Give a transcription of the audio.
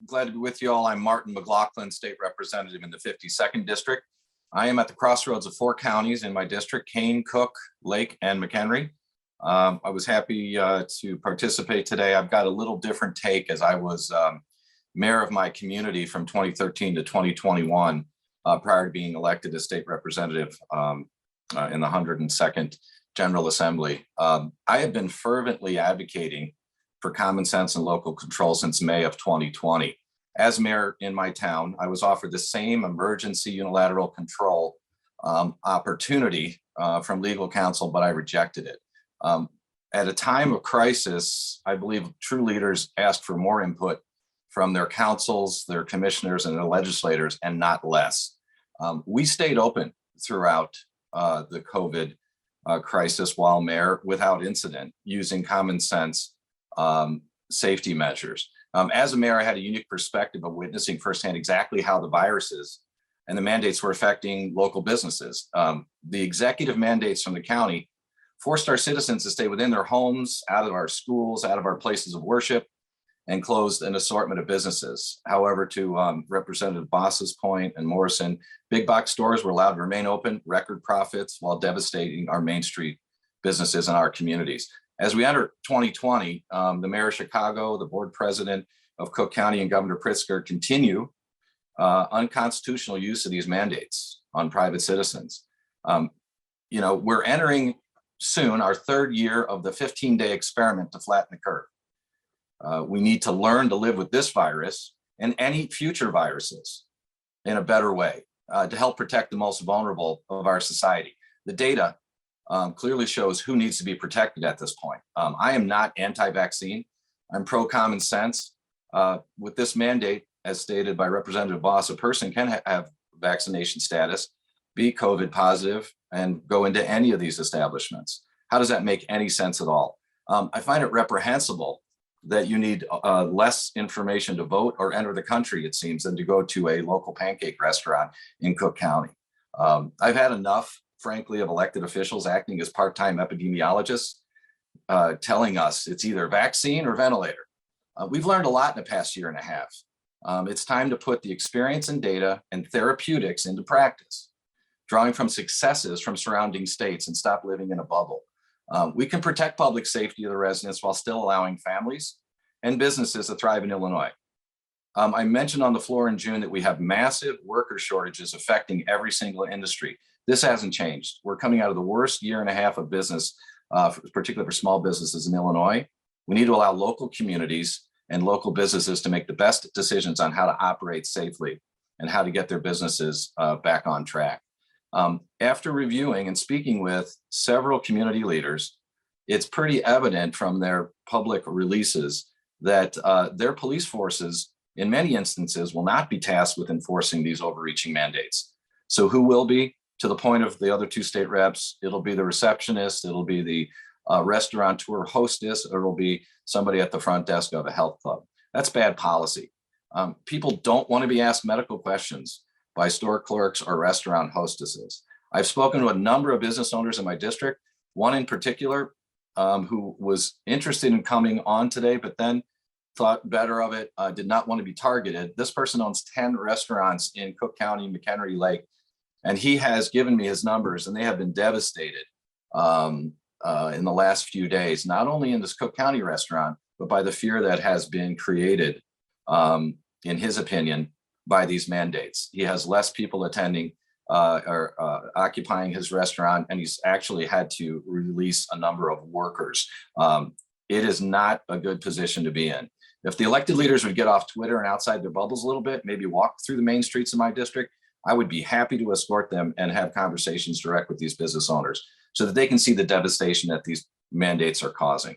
Glad to be with you all. I'm Martin McLaughlin, State Representative in the 52nd District. I am at the crossroads of 4 counties in my district: Kane, Cook, Lake, and McHenry. I was happy to participate today. I've got a little different take, as I was mayor of my community from 2013 to 2021, prior to being elected as state representative in the 102nd General Assembly. I have been fervently advocating for common sense and local control since May of 2020. As mayor in my town, I was offered the same emergency unilateral control opportunity from legal counsel, but I rejected it. At a time of crisis, I believe true leaders ask for more input from their councils, their commissioners, and their legislators, and not less. We stayed open throughout the COVID crisis while mayor without incident, using common sense safety measures. As a mayor, I had a unique perspective of witnessing firsthand exactly how the viruses and the mandates were affecting local businesses. The executive mandates from the county forced our citizens to stay within their homes, out of our schools, out of our places of worship, and closed an assortment of businesses. However, to Representative Boss's point and Morrison, big box stores were allowed to remain open, record profits, while devastating our Main Street businesses and our communities. As we enter 2020, the mayor of Chicago, the board president of Cook County, and Governor Pritzker continue unconstitutional use of these mandates on private citizens. We're entering soon our 3rd year of the 15-day experiment to flatten the curve. We need to learn to live with this virus and any future viruses in a better way to help protect the most vulnerable of our society. The data clearly shows who needs to be protected at this point. I am not anti-vaccine. I'm pro-common sense. With this mandate, as stated by Representative Boss, a person can have vaccination status, be COVID positive, and go into any of these establishments. How does that make any sense at all? I find it reprehensible that you need less information to vote or enter the country, it seems, than to go to a local pancake restaurant in Cook County. I've had enough, frankly, of elected officials acting as part-time epidemiologists, telling us it's either vaccine or ventilator. We've learned a lot in the past year and a half. It's time to put the experience and data and therapeutics into practice, drawing from successes from surrounding states, and stop living in a bubble. We can protect public safety of the residents while still allowing families and businesses to thrive in Illinois. I mentioned on the floor in June that we have massive worker shortages affecting every single industry. This hasn't changed. We're coming out of the worst year and a half of business, particularly for small businesses in Illinois. We need to allow local communities and local businesses to make the best decisions on how to operate safely and how to get their businesses back on track. After reviewing and speaking with several community leaders, it's pretty evident from their public releases that their police forces, in many instances, will not be tasked with enforcing these overreaching mandates. So who will be? To the point of the other 2 state reps, it'll be the receptionist, it'll be the restaurateur hostess, or it'll be somebody at the front desk of a health club. That's bad policy. People don't want to be asked medical questions by store clerks or restaurant hostesses. I've spoken to a number of business owners in my district, one in particular who was interested in coming on today, but then thought better of it, did not want to be targeted. This person owns 10 restaurants in Cook County, McHenry, Lake, and he has given me his numbers, and they have been devastated in the last few days, not only in this Cook County restaurant, but by the fear that has been created, in his opinion, by these mandates. He has less people attending or occupying his restaurant, and he's actually had to release a number of workers. It is not a good position to be in. If the elected leaders would get off Twitter and outside their bubbles a little bit, maybe walk through the main streets of my district, I would be happy to escort them and have conversations direct with these business owners so that they can see the devastation that these mandates are causing.